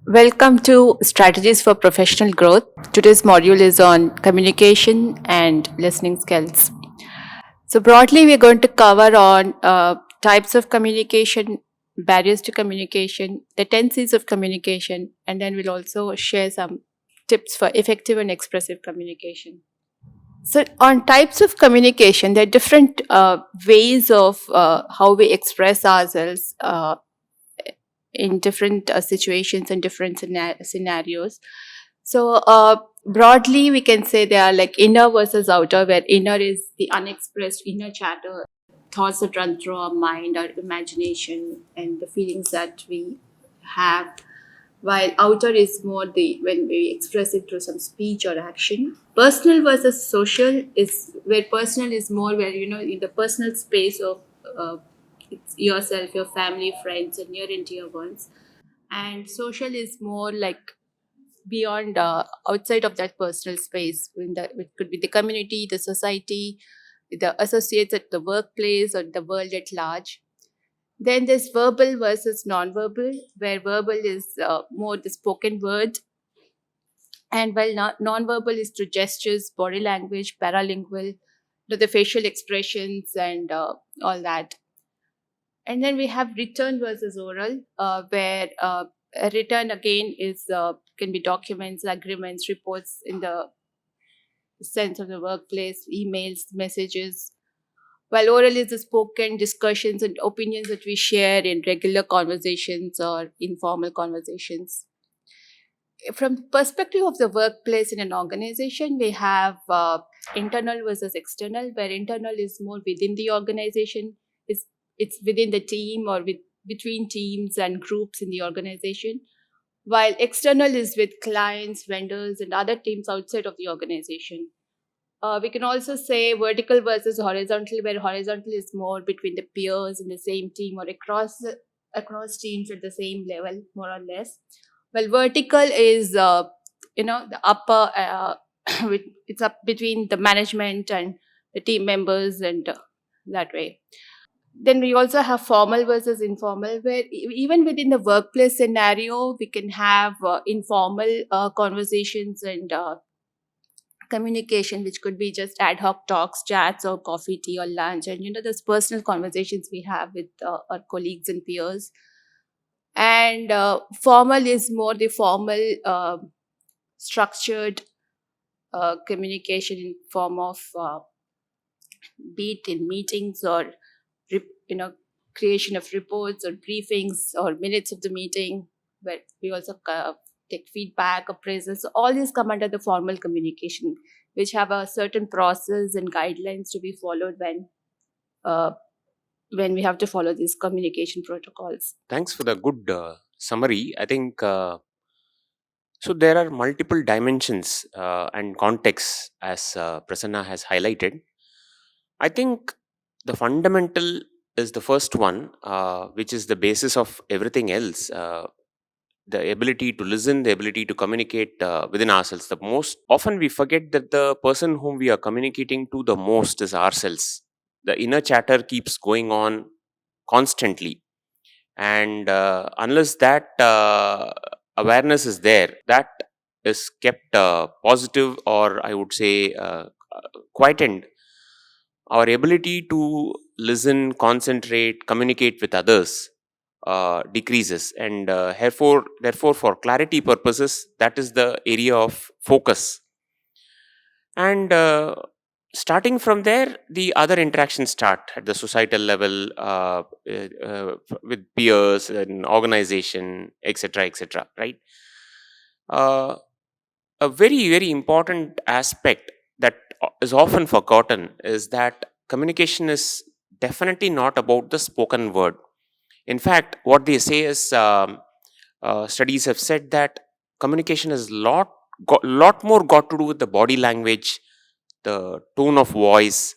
Welcome to Strategies for Professional Growth. Today's module is on communication and listening skills. So broadly, we're going to cover on types of communication, barriers to communication, the 10 C's of communication, and then we'll also share some tips for effective and expressive communication. So on types of communication, there are different ways of how we express ourselves in different situations and different scenarios. So, broadly, we can say they are like inner versus outer, where inner is the unexpressed inner chatter, thoughts that run through our mind, our imagination, and the feelings that we have. While outer is more the when we express it through some speech or action. Personal versus social is where personal is more where in the personal space of it's yourself, your family, friends, and near and dear ones. And social is more like beyond outside of that personal space in the it could be the community, the society, the associates at the workplace, or the world at large. Then there's verbal versus non-verbal, where verbal is more the spoken word, and while non-verbal is through gestures, body language, paralingual, the facial expressions, and all that. And then we have written versus oral, where written again is can be documents, agreements, reports in the sense of the workplace, emails, messages. While oral is the spoken discussions and opinions that we share in regular conversations or informal conversations. From the perspective of the workplace in an organization, we have internal versus external, where internal is more within the organization, it's within the team or between teams and groups in the organization, while external is with clients, vendors, and other teams outside of the organization. We can also say vertical versus horizontal, where horizontal is more between the peers in the same team or across teams at the same level, more or less. Well, vertical is the upper. It's up between the management and the team members, and that way. Then we also have formal versus informal, where even within the workplace scenario, we can have informal conversations and communication, which could be just ad hoc talks, chats, or coffee, tea, or lunch, and those personal conversations we have with our colleagues and peers. And formal is more the formal, structured communication in form of be it in meetings or rep- you know creation of reports or briefings or minutes of the meeting, where we also take feedback or praises. So all these come under the formal communication, which have a certain process and guidelines to be followed uh, when we have to follow these communication protocols. Thanks for the good summary. I think so. There are multiple dimensions and contexts, as Prasanna has highlighted. I think the fundamental is the first one, which is the basis of everything else. The ability to listen, the ability to communicate within ourselves. The most often we forget that the person whom we are communicating to the most is ourselves. The inner chatter keeps going on constantly, and unless that awareness is there, that is kept positive, or I would say quietened, our ability to listen, concentrate, communicate with others decreases, and therefore for clarity purposes, that is the area of focus. And starting from there, the other interactions start at the societal level, with peers and organization, etc., etc., right? uh, a very very important aspect that is often forgotten is that communication is definitely not about the spoken word. In fact, what they say is, studies have said that communication is lot more got to do with the body language, the tone of voice,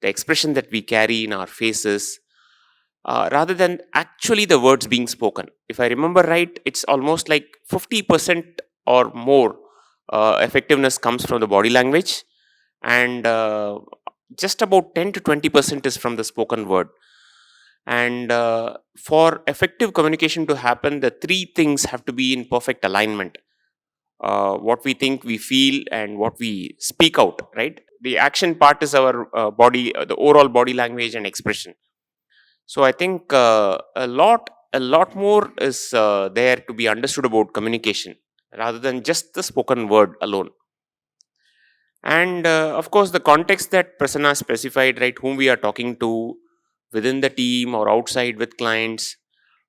the expression that we carry in our faces, rather than actually the words being spoken. If I remember right, it's almost like 50% or more effectiveness comes from the body language, and just about 10 to 20% is from the spoken word. And for effective communication to happen, the three things have to be in perfect alignment: what we think, we feel, and what we speak out, right? The action part is our body, the overall body language and expression. So I think a lot more is there to be understood about communication rather than just the spoken word alone. And of course, the context that Prasanna specified, right, whom we are talking to within the team or outside with clients,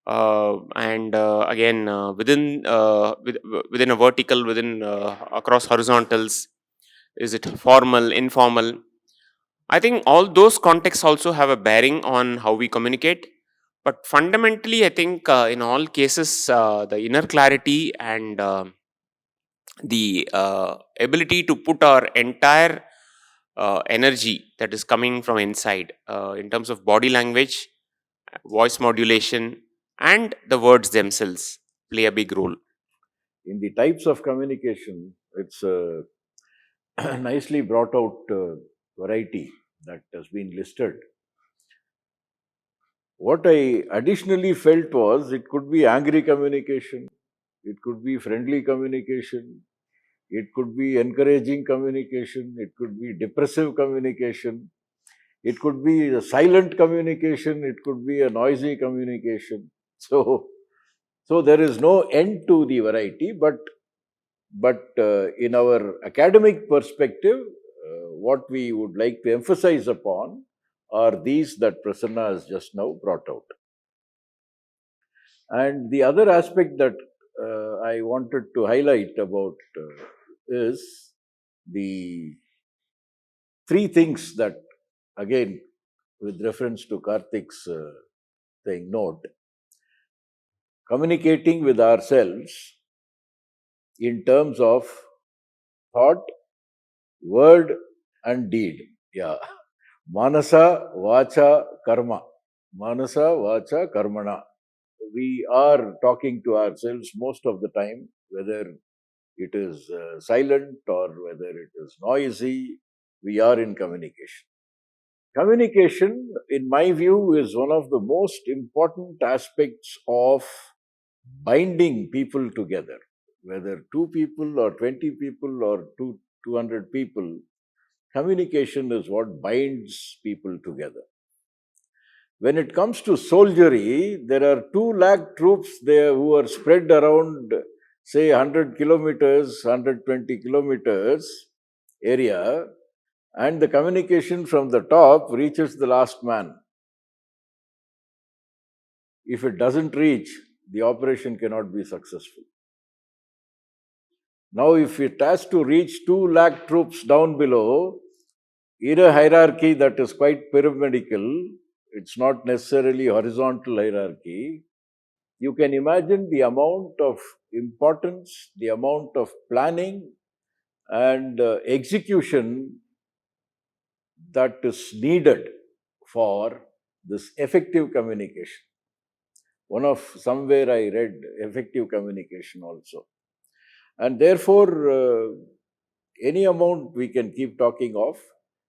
and again within a vertical, within across horizontals, is it formal, informal? I think all those contexts also have a bearing on how we communicate. But fundamentally, I think in all cases, the inner clarity and the ability to put our entire energy that is coming from inside, in terms of body language, voice modulation, and the words themselves, play a big role. In the types of communication, it's nicely brought out variety that has been listed. What I additionally felt was it could be angry communication, it could be friendly communication, it could be encouraging communication, it could be depressive communication, it could be a silent communication, it could be a noisy communication. So there is no end to the variety, but in our academic perspective, what we would like to emphasize upon are these that Prasanna has just now brought out. And the other aspect that I wanted to highlight about is the three things that, again, with reference to Kartik's thing, note, communicating with ourselves in terms of thought, word, and deed. Yeah. Manasa, Vacha, Karma. Manasa, Vacha, Karmana. We are talking to ourselves most of the time, whether it is silent or whether it is noisy, we are in communication. Communication, in my view, is one of the most important aspects of binding people together. Whether two people or 20 people or 200 people, communication is what binds people together. When it comes to soldiery, there are 2 lakh troops there who are spread around, say, 100 kilometers, 120 kilometers area, and the communication from the top reaches the last man. If it doesn't reach, the operation cannot be successful. Now, if it has to reach 2 lakh troops down below, in a hierarchy that is quite pyramidal, it's not necessarily horizontal hierarchy, you can imagine the amount of importance, the amount of planning and execution that is needed for this effective communication. Somewhere I read effective communication also. And therefore, any amount we can keep talking of,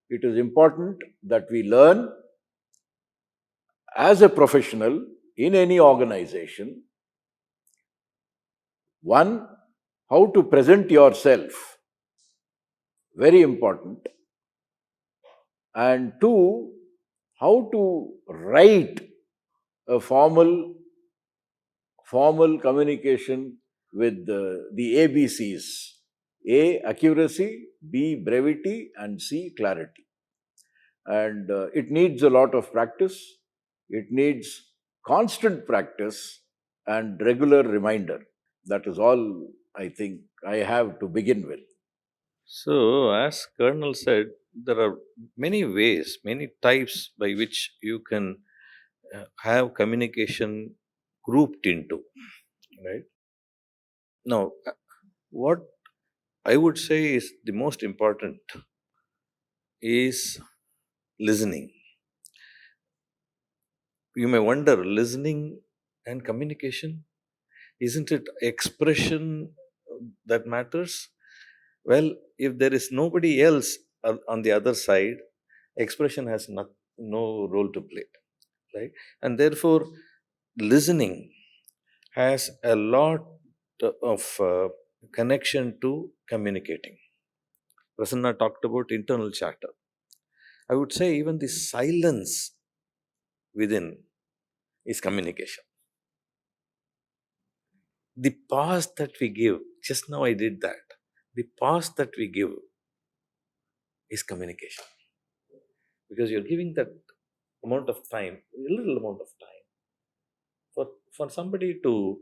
it is important that we learn as a professional in any organization, one, how to present yourself, very important, and two, how to write a formal communication with the ABCs. A, accuracy, B, brevity, and C, clarity. And it needs a lot of practice. It needs constant practice and regular reminder. That is all I think I have to begin with. So, as Colonel said, there are many ways, many types by which you can have communication grouped into, right? Now, what I would say is the most important is listening. You may wonder, listening and communication, isn't it expression that matters? Well, if there is nobody else on the other side, expression has no role to play, right? And therefore, listening has a lot of connection to communicating. Prasanna talked about internal chatter. I would say even the silence within is communication. The pause that we give, just now I did that. The pause that we give is communication, because you're giving that amount of time, a little amount of time, for somebody to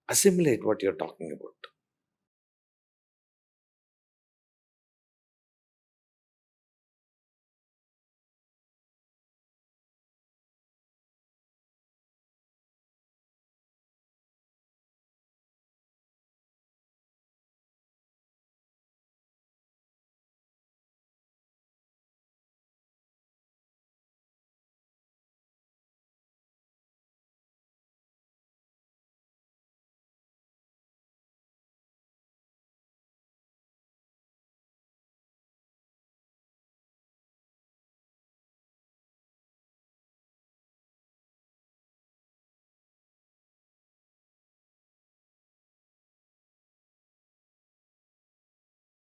assimilate what you're talking about.